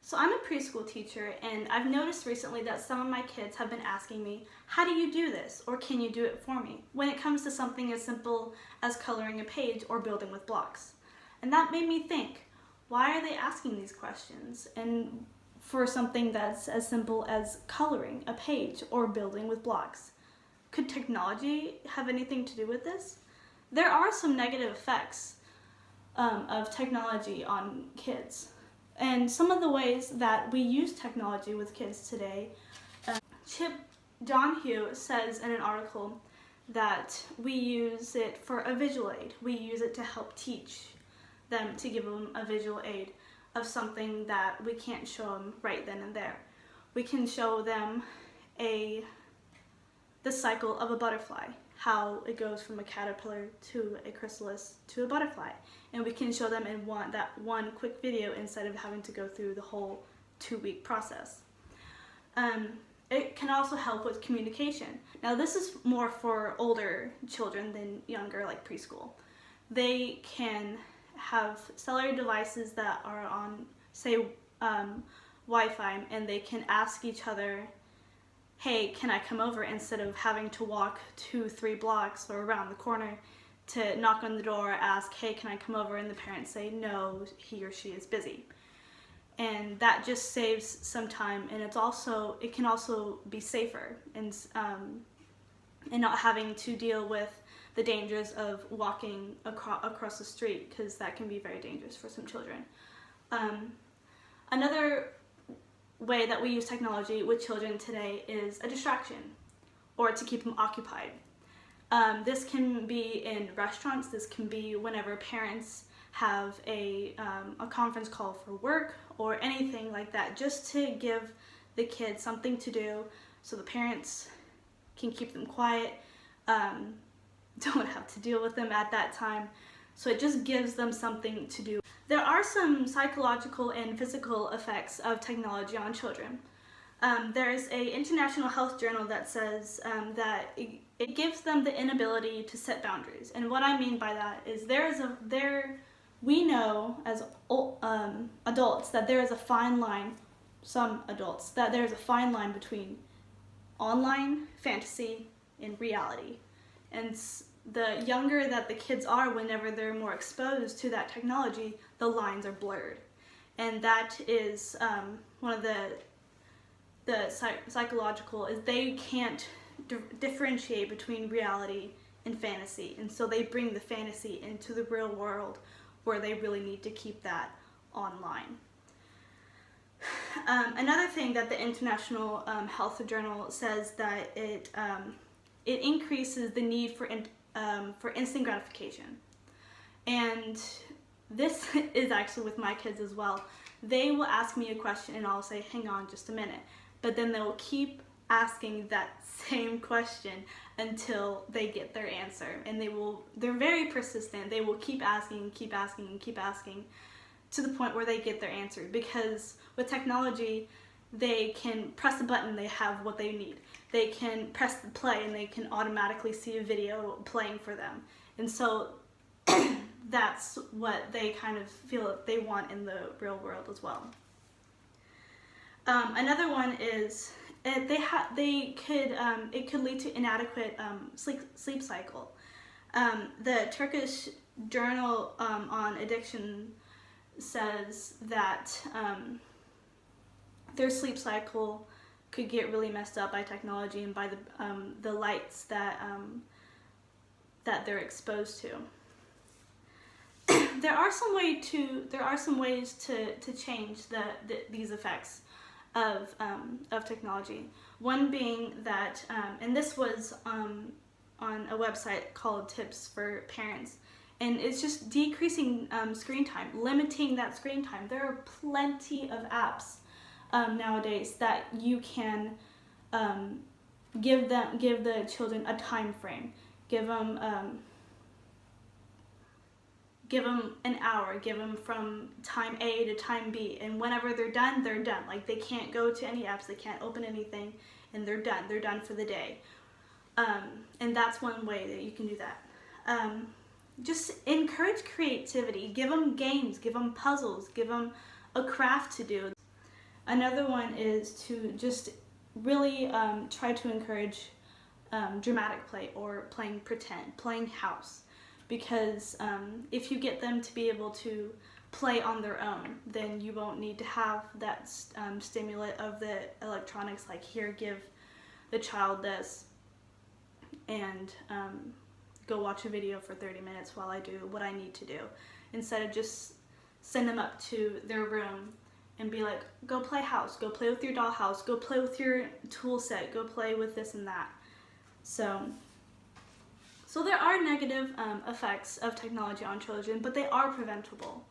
So I'm a preschool teacher, and I've noticed recently that some of my kids have been asking me, how do you do this? Or can you do it for me? When it comes to something as simple as coloring a page or building with blocks. And that made me think, why are they asking these questions? And for something that's as simple as coloring a page or building with blocks. Could technology have anything to do with this? There are some negative effects of technology on kids. And some of the ways that we use technology with kids today, Chip Donahue says in an article that we use it for a visual aid. We use it to help teach them, to give them a visual aid of something that we can't show them right then and there. We can show them the cycle of a butterfly, how it goes from a caterpillar to a chrysalis to a butterfly. And we can show them in that one quick video instead of having to go through the whole 2-week process. It can also help with communication. Now this is more for older children than younger, like preschool. They can have cellular devices that are on, say, Wi-Fi, and they can ask each other, hey, can I come over, instead of having to walk 2-3 blocks or around the corner to knock on the door, ask, hey, can I come over, and the parents say, no, he or she is busy. And that just saves some time, and it can also be safer, and not having to deal with the dangers of walking across the street, because that can be very dangerous for some children. Another way that we use technology with children today is a distraction, or to keep them occupied. This can be in restaurants. This can be whenever parents have a conference call for work or anything like that, just to give the kids something to do so the parents can keep them quiet, don't have to deal with them at that time. So it just gives them something to do. There are some psychological and physical effects of technology on children. There's an international health journal that says that it gives them the inability to set boundaries. And what I mean by that is we know as adults that there is a fine line, some adults, that there is a fine line between online fantasy and reality. And the younger that the kids are, whenever they're more exposed to that technology, the lines are blurred. And that is one of the psychological, is they can't differentiate between reality and fantasy. And so they bring the fantasy into the real world, where they really need to keep that online. Another thing that the International Health Journal says that it increases the need for instant gratification. And this is actually with my kids as well. They will ask me a question and I'll say, hang on just a minute. But then they'll keep asking that same question until they get their answer. And they're very persistent. They will keep asking and keep asking and keep asking to the point where they get their answer. Because with technology, they can press a button, they have what they need. They can press the play and they can automatically see a video playing for them. And so that's what they kind of feel they want in the real world as well. Another one is it could lead to inadequate sleep cycle. The Turkish Journal on Addiction says that their sleep cycle could get really messed up by technology and by the lights that they're exposed to. There are some ways to change these effects of technology. One being that, and this was on a website called Tips for Parents, and it's just decreasing screen time, limiting that screen time. There are plenty of apps nowadays that you can give the children a time frame. Give them an hour, give them from time A to time B, and whenever they're done, they're done. Like, they can't go to any apps, they can't open anything, and they're done for the day. And that's one way that you can do that. Just encourage creativity, give them games, give them puzzles, give them a craft to do. Another one is to just really try to encourage dramatic play or playing pretend, playing house. Because if you get them to be able to play on their own, then you won't need to have that stimulant of the electronics, like here, give the child this and go watch a video for 30 minutes while I do what I need to do. Instead of just send them up to their room and be like, go play house, go play with your dollhouse, go play with your tool set, go play with this and that. So there are negative effects of technology on children, but they are preventable.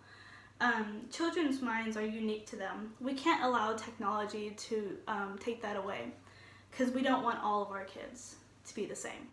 Children's minds are unique to them. We can't allow technology to take that away, because we don't want all of our kids to be the same.